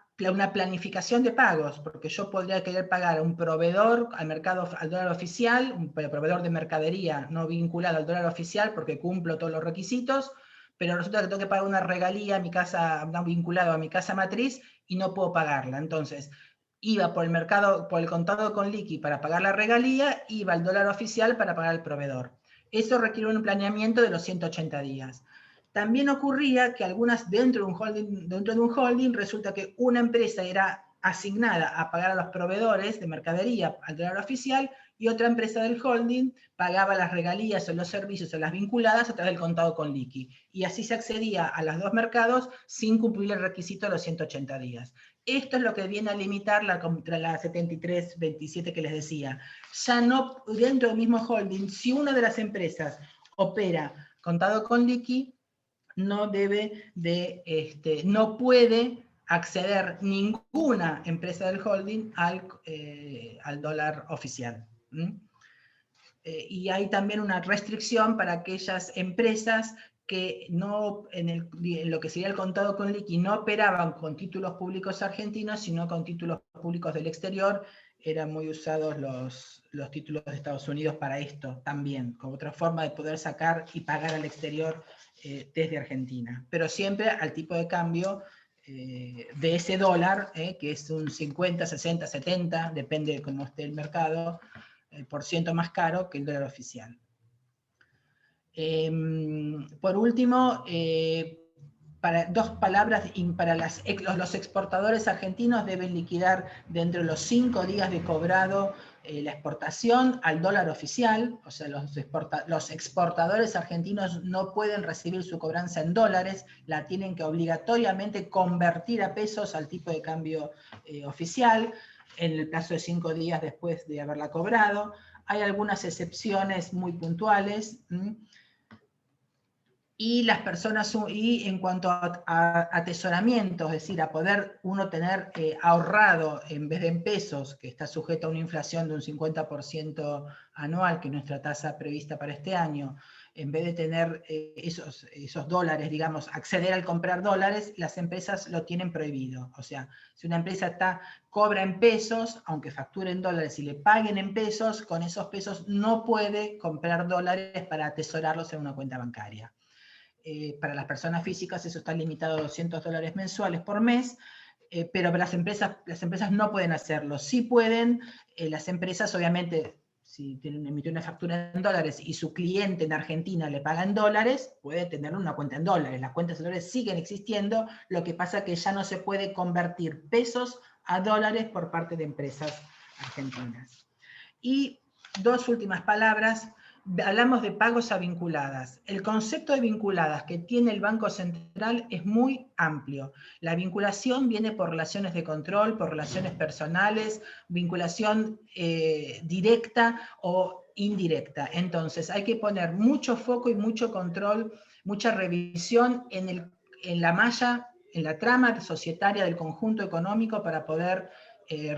planificación de pagos, porque yo podría querer pagar a un proveedor al dólar oficial, un proveedor de mercadería no vinculado al dólar oficial porque cumplo todos los requisitos, pero resulta que tengo que pagar una regalía a mi casa, no vinculado a mi casa matriz, y no puedo pagarla. Entonces, iba por el contado con liqui para pagar la regalía, iba al dólar oficial para pagar al proveedor. Eso requiere un planeamiento de los 180 días. También ocurría que algunas dentro de un holding resulta que una empresa era asignada a pagar a los proveedores de mercadería al dólar oficial, y otra empresa del holding pagaba las regalías o los servicios o las vinculadas a través del contado con liqui. Y así se accedía a los dos mercados sin cumplir el requisito de los 180 días. Esto es lo que viene a limitar contra la 7327 que les decía. Ya no, dentro del mismo holding, si una de las empresas opera contado con liqui, no puede acceder ninguna empresa del holding al dólar oficial. Y hay también una restricción para aquellas empresas que no, en lo que sería el contado con liqui, no operaban con títulos públicos argentinos, sino con títulos públicos del exterior. Eran muy usados los títulos de Estados Unidos para esto también, como otra forma de poder sacar y pagar al exterior desde Argentina. Pero siempre al tipo de cambio de ese dólar, que es un 50, 60, 70, depende de cómo esté el mercado, por ciento más caro que el dólar oficial. Por último, dos palabras, para los exportadores argentinos deben liquidar dentro de los 5 días de cobrado la exportación al dólar oficial, o sea, los exportadores argentinos no pueden recibir su cobranza en dólares, la tienen que obligatoriamente convertir a pesos al tipo de cambio oficial, en el plazo de 5 días después de haberla cobrado. Hay algunas excepciones muy puntuales, y las personas, y en cuanto a atesoramiento, es decir, a poder uno tener ahorrado en vez de en pesos, que está sujeto a una inflación de un 50% anual, que es nuestra tasa prevista para este año, en vez de tener esos dólares, digamos, acceder al comprar dólares, las empresas lo tienen prohibido. O sea, si una empresa cobra en pesos, aunque facture en dólares y le paguen en pesos, con esos pesos no puede comprar dólares para atesorarlos en una cuenta bancaria. Para las personas físicas eso está limitado a $200 mensuales por mes, pero las empresas no pueden hacerlo. Sí pueden, las empresas obviamente, si emiten una factura en dólares y su cliente en Argentina le paga en dólares, puede tener una cuenta en dólares. Las cuentas en dólares siguen existiendo, lo que pasa es que ya no se puede convertir pesos a dólares por parte de empresas argentinas. Y dos últimas palabras. Hablamos de pagos a vinculadas. El concepto de vinculadas que tiene el Banco Central es muy amplio. La vinculación viene por relaciones de control, por relaciones personales, vinculación directa o indirecta. Entonces hay que poner mucho foco y mucho control, mucha revisión en la malla, en la trama societaria del conjunto económico para poder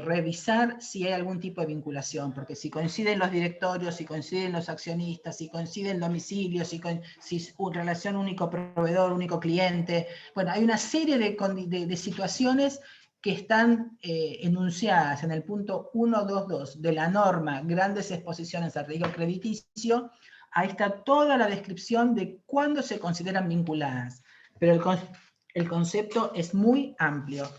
revisar si hay algún tipo de vinculación, porque si coinciden los directorios, si coinciden los accionistas, si coinciden domicilios, si relación único proveedor, único cliente, bueno, hay una serie de situaciones que están enunciadas en el punto 122 de la norma Grandes Exposiciones al Riesgo Crediticio. Ahí está toda la descripción de cuándo se consideran vinculadas, pero el concepto es muy amplio.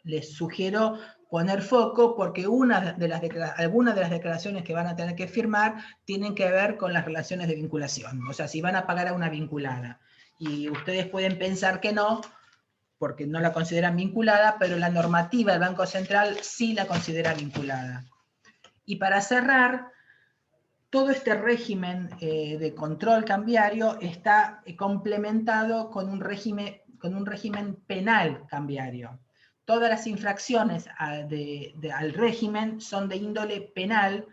Les sugiero poner foco porque algunas de las declaraciones que van a tener que firmar tienen que ver con las relaciones de vinculación, o sea, si van a pagar a una vinculada. Y ustedes pueden pensar que no, porque no la consideran vinculada, pero la normativa del Banco Central sí la considera vinculada. Y para cerrar, todo este régimen de control cambiario está complementado con un régimen penal cambiario. Todas las infracciones al régimen son de índole penal,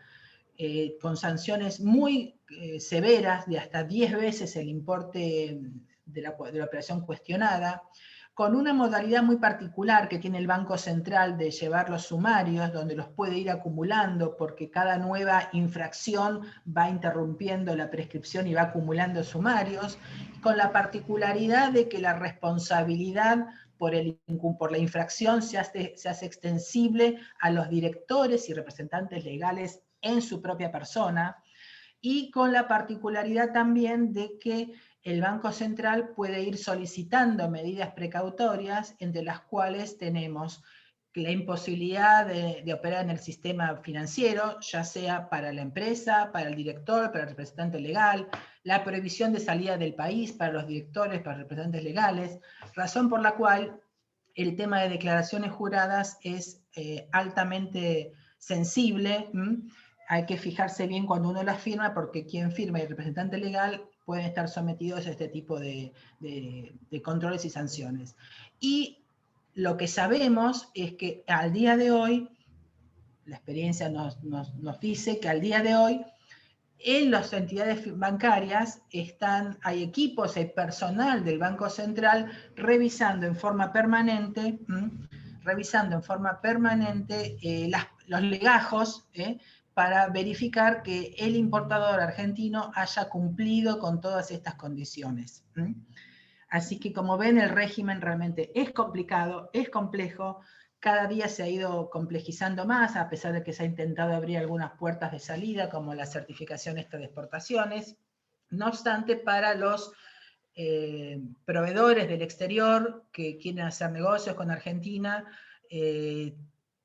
con sanciones muy severas, de hasta 10 veces el importe de la operación cuestionada, con una modalidad muy particular que tiene el Banco Central de llevar los sumarios, donde los puede ir acumulando, porque cada nueva infracción va interrumpiendo la prescripción y va acumulando sumarios, con la particularidad de que la responsabilidad por la infracción se hace extensible a los directores y representantes legales en su propia persona, y con la particularidad también de que el Banco Central puede ir solicitando medidas precautorias, entre las cuales tenemos la imposibilidad de operar en el sistema financiero, ya sea para la empresa, para el director, para el representante legal, la prohibición de salida del país para los directores, para los representantes legales, razón por la cual el tema de declaraciones juradas es altamente sensible. Hay que fijarse bien cuando uno las firma, porque quien firma y el representante legal pueden estar sometidos a este tipo de controles y sanciones. Y lo que sabemos es que al día de hoy, la experiencia nos dice que al día de hoy, en las entidades bancarias hay equipos, hay personal del Banco Central revisando en forma permanente, los legajos, para verificar que el importador argentino haya cumplido con todas estas condiciones. Así que, como ven, el régimen realmente es complicado, es complejo, cada día se ha ido complejizando más, a pesar de que se ha intentado abrir algunas puertas de salida, como la certificación de exportaciones. No obstante, para los proveedores del exterior que quieren hacer negocios con Argentina,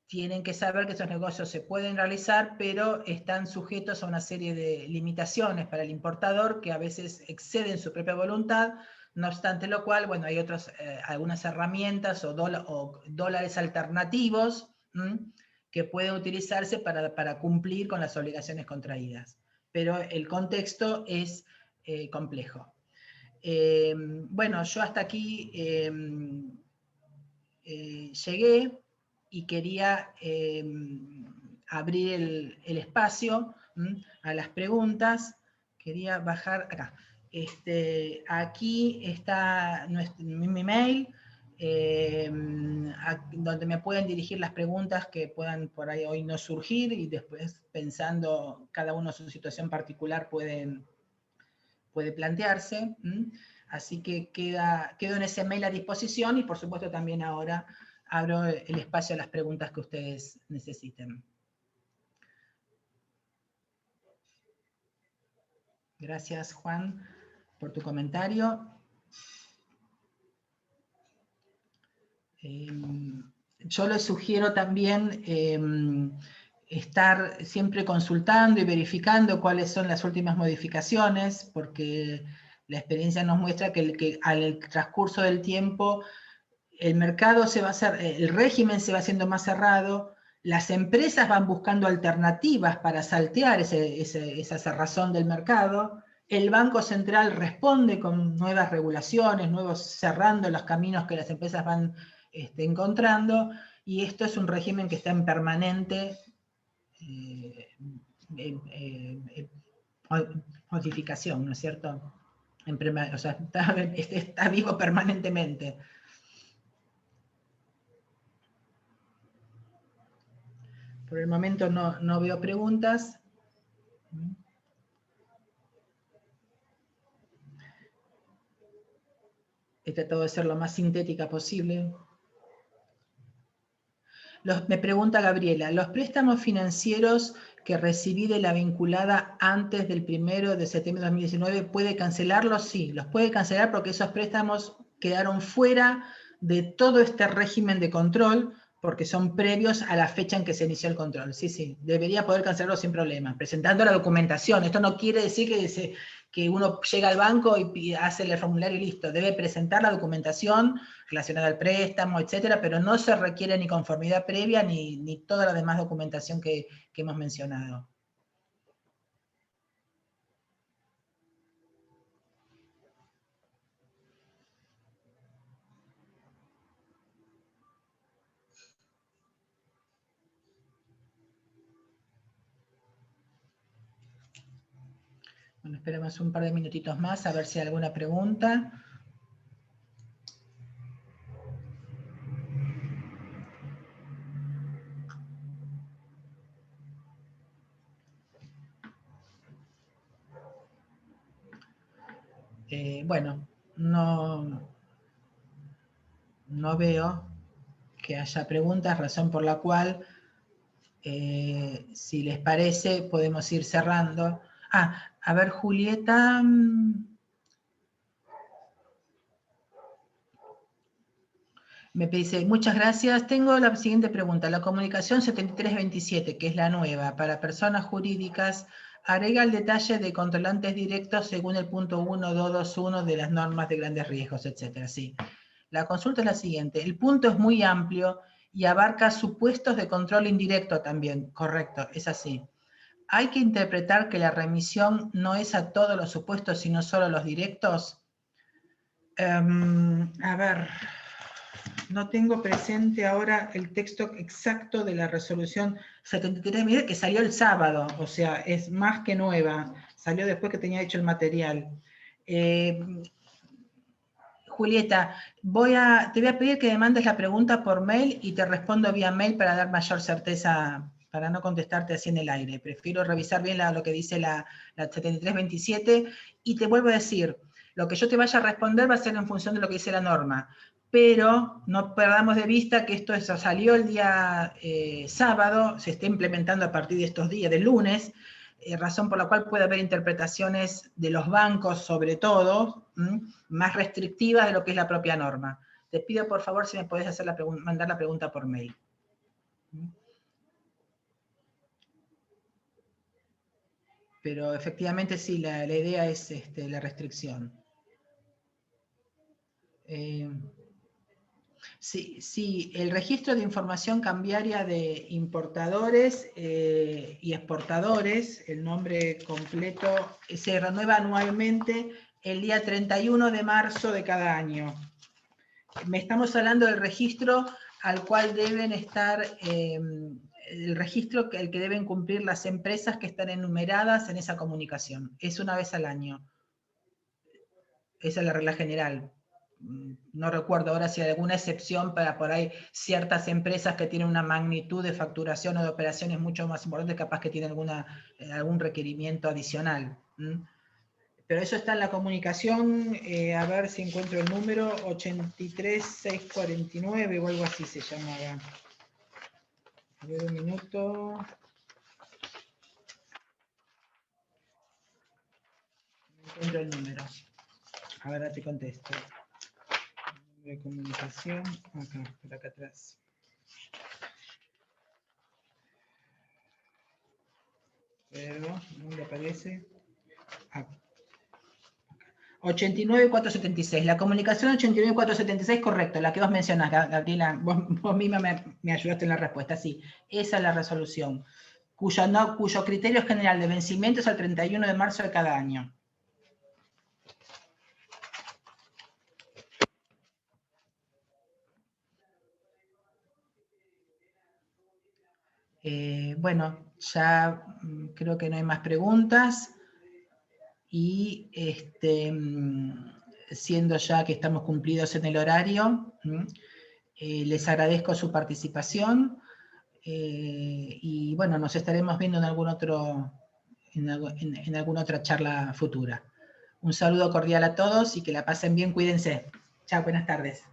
tienen que saber que esos negocios se pueden realizar, pero están sujetos a una serie de limitaciones para el importador que a veces exceden su propia voluntad. No obstante lo cual, bueno, hay algunas herramientas o dólares alternativos que pueden utilizarse para cumplir con las obligaciones contraídas. Pero el contexto es complejo. Bueno, yo hasta aquí llegué y quería abrir el espacio a las preguntas. Quería bajar acá. Aquí está mi mail, donde me pueden dirigir las preguntas que puedan por ahí hoy no surgir, y después, pensando cada uno su situación particular, puede plantearse. Así que quedo en ese mail a disposición, y por supuesto también ahora abro el espacio a las preguntas que ustedes necesiten. Gracias, Juan, por tu comentario. Yo les sugiero también estar siempre consultando y verificando cuáles son las últimas modificaciones, porque la experiencia nos muestra que al transcurso del tiempo el mercado el régimen se va haciendo más cerrado, las empresas van buscando alternativas para saltear esa cerrazón del mercado, el Banco Central responde con nuevas regulaciones, cerrando los caminos que las empresas van encontrando, y esto es un régimen que está en permanente modificación, ¿no es cierto? O sea, está vivo permanentemente. Por el momento no veo preguntas. He tratado de ser lo más sintética posible. Me pregunta Gabriela, ¿los préstamos financieros que recibí de la vinculada antes del 1 de septiembre de 2019, ¿puede cancelarlos? Sí, los puede cancelar, porque esos préstamos quedaron fuera de todo este régimen de control, porque son previos a la fecha en que se inició el control. Sí, debería poder cancelarlo sin problema, presentando la documentación. Esto no quiere decir que uno llega al banco y hace el formulario y listo. Debe presentar la documentación relacionada al préstamo, etcétera, pero no se requiere ni conformidad previa ni toda la demás documentación que hemos mencionado. Bueno, esperemos un par de minutitos más a ver si hay alguna pregunta. Bueno, no veo que haya preguntas, razón por la cual, si les parece, podemos ir cerrando. A ver, Julieta. Me dice, muchas gracias. Tengo la siguiente pregunta. La comunicación 7327, que es la nueva, para personas jurídicas, agrega el detalle de controlantes directos según el punto 1.221 de las normas de grandes riesgos, etcétera. Sí. La consulta es la siguiente. El punto es muy amplio y abarca supuestos de control indirecto también, correcto, es así. ¿Hay que interpretar que la remisión no es a todos los supuestos, sino solo a los directos? A ver, no tengo presente ahora el texto exacto de la resolución 73, que salió el sábado, o sea, es más que nueva, salió después que tenía hecho el material. Julieta, te voy a pedir que me mandes la pregunta por mail y te respondo vía mail para dar mayor certeza, para no contestarte así en el aire. Prefiero revisar bien lo que dice la 7327 y te vuelvo a decir, lo que yo te vaya a responder va a ser en función de lo que dice la norma, pero no perdamos de vista que esto salió el día sábado, se está implementando a partir de estos días, del lunes, razón por la cual puede haber interpretaciones de los bancos, sobre todo, más restrictivas de lo que es la propia norma. Te pido, por favor, si me podés hacer mandar la pregunta por mail. Pero efectivamente sí, la idea es la restricción. Sí, el registro de información cambiaria de importadores y exportadores, el nombre completo, se renueva anualmente el día 31 de marzo de cada año. Estamos hablando del registro al cual deben estar, el registro el que deben cumplir las empresas que están enumeradas en esa comunicación. Es una vez al año. Esa es la regla general. No recuerdo ahora si hay alguna excepción para por ahí ciertas empresas que tienen una magnitud de facturación o de operaciones mucho más importante, capaz que tienen algún requerimiento adicional. Pero eso está en la comunicación, a ver si encuentro el número, 83649 o algo así se llamaba. A ver, un minuto. No encuentro el número. A ver, te contesto. De comunicación, acá, por acá atrás. Pero, ¿dónde aparece? Acá. 89476. La comunicación 89476, correcto, la que vos mencionás, Gabriela, vos misma me ayudaste en la respuesta, sí. Esa es la resolución, cuyo criterio general de vencimiento es el 31 de marzo de cada año. Bueno, ya creo que no hay más preguntas y siendo ya que estamos cumplidos en el horario, les agradezco su participación y bueno, nos estaremos viendo en alguna otra charla futura. Un saludo cordial a todos y que la pasen bien, cuídense. Chao, buenas tardes.